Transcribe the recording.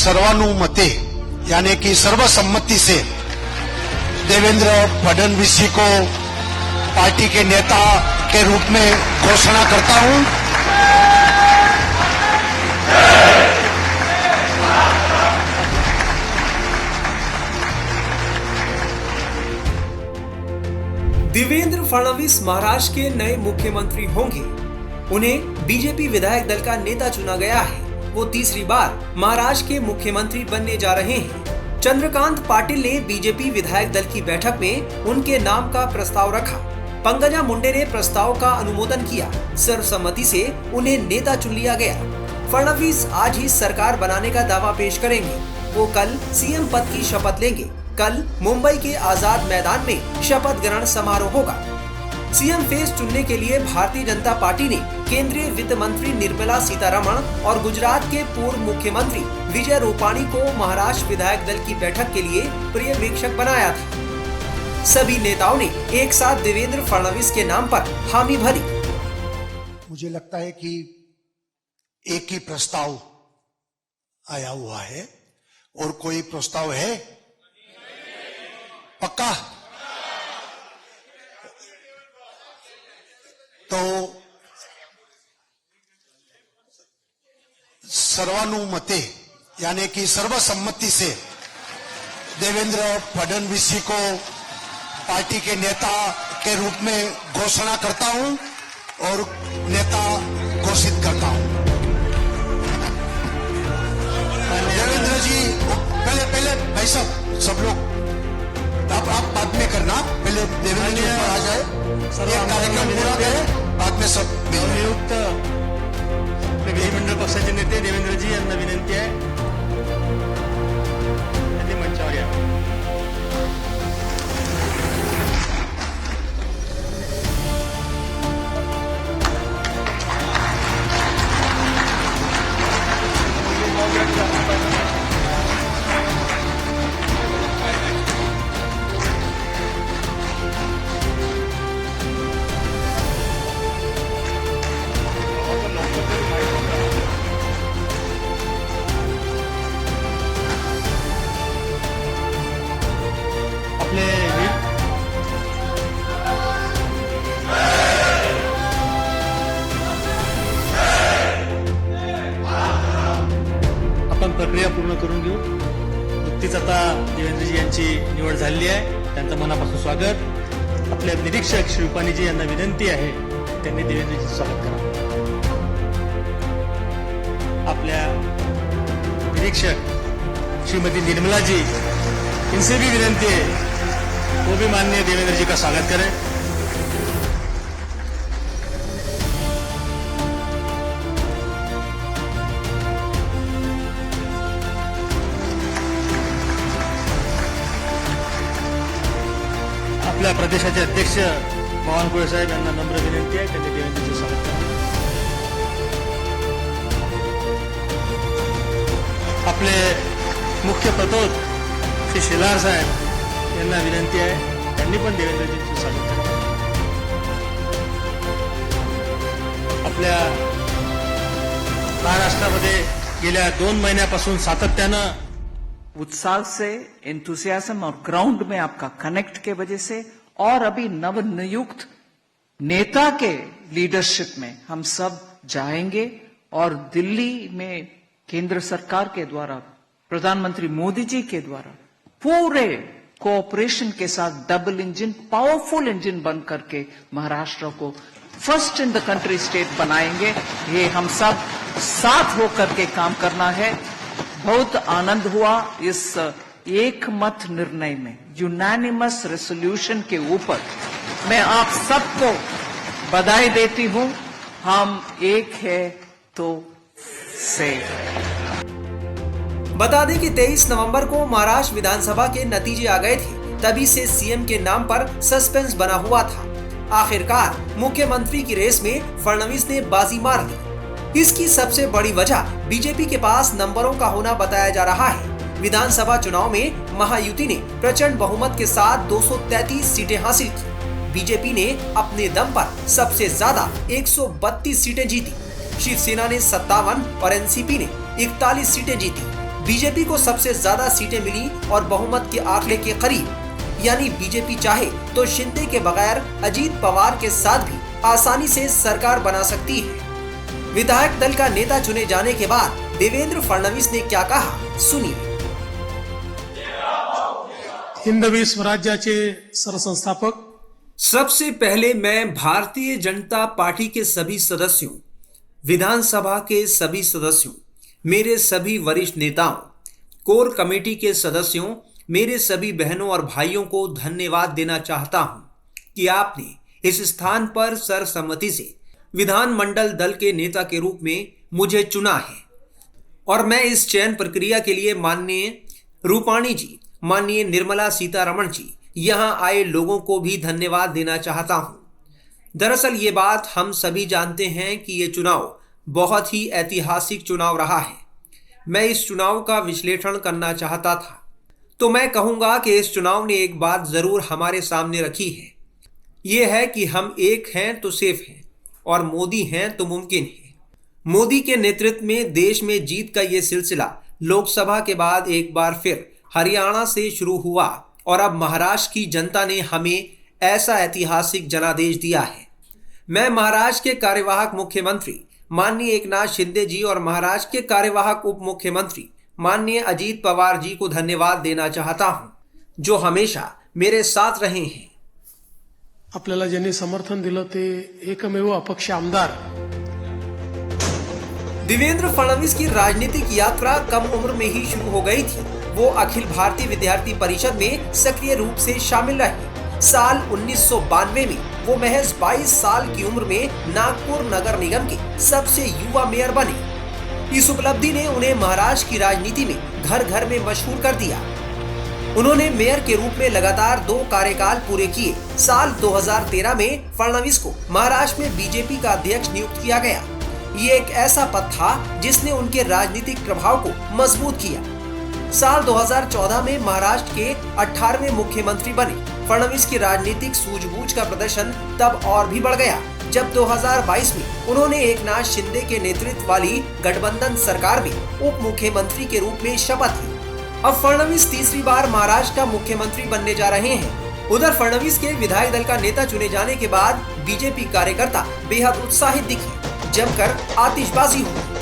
सर्वानुमते यानी कि सर्वसम्मति से देवेंद्र फडणवीस जी को पार्टी के नेता के रूप में घोषणा करता हूं। देवेंद्र फडणवीस महाराष्ट्र के नए मुख्यमंत्री होंगे। उन्हें बीजेपी विधायक दल का नेता चुना गया है। वो तीसरी बार महाराष्ट्र के मुख्यमंत्री बनने जा रहे हैं। चंद्रकांत पाटिल ने बीजेपी विधायक दल की बैठक में उनके नाम का प्रस्ताव रखा। पंकजा मुंडे ने प्रस्ताव का अनुमोदन किया। सर्वसम्मति से उन्हें नेता चुन लिया गया। फडणवीस आज ही सरकार बनाने का दावा पेश करेंगे। वो कल सीएम पद की शपथ लेंगे। कल मुंबई के आजाद मैदान में शपथ ग्रहण समारोह होगा। सीएम फेस चुनने के लिए भारतीय जनता पार्टी ने केंद्रीय वित्त मंत्री निर्मला सीतारमण और गुजरात के पूर्व मुख्यमंत्री विजय रूपाणी को महाराष्ट्र विधायक दल की बैठक के लिए पर्यवेक्षक बनाया था। सभी नेताओं ने एक साथ देवेंद्र फडणवीस के नाम पर हामी भरी। मुझे लगता है कि एक ही प्रस्ताव आया हुआ है और कोई प्रस्ताव है पक्का? तो सर्वानुमते यानी कि सर्वसम्मति से देवेंद्र फडणवीस जी को पार्टी के नेता के रूप में घोषणा करता हूं और नेता घोषित करता हूं। देवेंद्र जी पहले भाई साहब सब लोग आप बाद में करना, पहले देवेंद्र जी ऊपर आ जाए, एक कार्यक्रम पूरा करें, बाद में सब नियुक्त विधिमंडळ पक्षाचे नेते देवेंद्रजी यांना विनंती आहे त्यांनी मंचावर यावं। आपण प्रक्रिया पूर्ण करून घेऊ। नुकतीच आता देवेंद्रजी यांची निवड झालेली आहे, त्यांचं मनापासून स्वागत। आपले निरीक्षक श्री रूपाणीजी यांना विनंती आहे त्यांनी देवेंद्रजीचं स्वागत करावं। आपल्या निरीक्षक श्रीमती निर्मला जी, इनसे भी विनंती है वो भी माननीय देवेंद्र जी का स्वागत करें। आपल्या प्रदेशाचे अध्यक्ष बावनकुळे साहेब यांना नम्र विनंती आहे त्यांनी देवेंद्रजीचं स्वागत करावं। आपले मुख्य प्रतोद श्री शेलार साहेब यांना विनंती आहे त्यांनी पण देवेंद्रजींचं स्वागत करावं। आपल्या महाराष्ट्रामध्ये गेल्या 2 महिन्यापासून सातत्यानं उत्साह से, एंथुसियाज्म और ग्राउंड में आपका कनेक्ट के वजह से और अभी नवनियुक्त नेता के लीडरशिप में हम सब जाएंगे और दिल्ली में केंद्र सरकार के द्वारा, प्रधानमंत्री मोदी जी के द्वारा पूरे कोऑपरेशन के साथ डबल इंजन, पावरफुल इंजन बन करके महाराष्ट्र को first in the country state बनाएंगे। ये हम सब साथ होकर के काम करना है। बहुत आनंद हुआ इस एक मत निर्णय में, यूनानिमस रेसोल्यूशन के ऊपर। मैं आप सबको बधाई देती हूं। हम एक है तो सेफ। बता दें कि 23 नवंबर को महाराष्ट्र विधानसभा के नतीजे आ गए थे। तभी से सीएम के नाम पर सस्पेंस बना हुआ था। आखिरकार मुख्यमंत्री की रेस में फडणवीस ने बाजी मार ली। इसकी सबसे बड़ी वजह बीजेपी के पास नंबरों का होना बताया जा रहा है। विधानसभा चुनाव में महायुति ने प्रचंड बहुमत के साथ 233 सीटें हासिल की। बीजेपी ने अपने दम पर सबसे ज्यादा 132 सीटें जीती। शिवसेना ने 57 और एनसीपी ने 41 सीटें जीती। बीजेपी को सबसे ज्यादा सीटें मिली और बहुमत के आंकड़े के करीब, यानी बीजेपी चाहे तो शिंदे के बगैर अजीत पवार के साथ भी आसानी से सरकार बना सकती है। विधायक दल का नेता चुने जाने के बाद देवेंद्र फडणवीस ने क्या कहा, सुनिए। हिंदवी स्वराज्याचे सरसंस्थापक सबसे पहले मैं भारतीय जनता पार्टी के सभी सदस्यों, विधानसभा के सभी सदस्यों, मेरे सभी वरिष्ठ नेताओं, कोर कमेटी के सदस्यों, मेरे सभी बहनों और भाइयों को धन्यवाद देना चाहता हूं कि आपने इस स्थान पर सर्वसम्मति से विधानमंडल दल के नेता के रूप में मुझे चुना है। और मैं इस चयन प्रक्रिया के लिए माननीय रूपाणी जी, माननीय निर्मला सीतारमण जी, यहां आए लोगों को भी धन्यवाद देना चाहता हूं। दरअसल ये बात हम सभी जानते हैं कि ये चुनाव बहुत ही ऐतिहासिक चुनाव रहा है। मैं इस चुनाव का विश्लेषण करना चाहता था, तो मैं कहूंगा कि इस चुनाव ने एक बात जरूर हमारे सामने रखी है। ये है कि हम एक हैं तो सेफ हैं और मोदी हैं तो मुमकिन है। मोदी के नेतृत्व में देश में जीत का ये सिलसिला लोकसभा के बाद एक बार फिर हरियाणा से शुरू हुआ और अब महाराष्ट्र की जनता ने हमें ऐसा ऐतिहासिक जनादेश दिया है। मैं महाराष्ट्र के कार्यवाहक मुख्यमंत्री माननीय एकनाथ शिंदे जी और महाराष्ट्र के कार्यवाहक उप मुख्यमंत्री माननीय अजीत पवार जी को धन्यवाद देना चाहता हूं, जो हमेशा मेरे साथ रहे हैं। आपल्याला ज्यांनी समर्थन दिलं ते एकमेव अपक्ष आमदार देवेंद्र फडणवीस की राजनीतिक यात्रा कम उम्र में ही शुरू हो गई थी। वो अखिल भारतीय विद्यार्थी परिषद में सक्रिय रूप से शामिल रहे। साल 1992 में वो महज 22 साल की उम्र में नागपुर नगर निगम के सबसे युवा मेयर बने। इस उपलब्धि ने उन्हें महाराष्ट्र की राजनीति में घर घर में मशहूर कर दिया। उन्होंने मेयर के रूप में लगातार 2 कार्यकाल पूरे किए। साल 2013 में फडणवीस को महाराष्ट्र में बीजेपी का अध्यक्ष नियुक्त किया गया। ये एक ऐसा पद था जिसने उनके राजनीतिक प्रभाव को मजबूत किया। साल 2014 में महाराष्ट्र के 18वें मुख्यमंत्री बने। फडणवीस की राजनीतिक सूझबूझ का प्रदर्शन तब और भी बढ़ गया जब 2022 में उन्होंने एकनाथ शिंदे के नेतृत्व वाली गठबंधन सरकार में उप मुख्यमंत्री के रूप में शपथ ली। अब फडणवीस तीसरी बार महाराष्ट्र का मुख्यमंत्री बनने जा रहे हैं। उधर फडणवीस के विधायक दल का नेता चुने जाने के बाद बीजेपी कार्यकर्ता बेहद उत्साहित दिखे, जमकर आतिशबाजी हुई।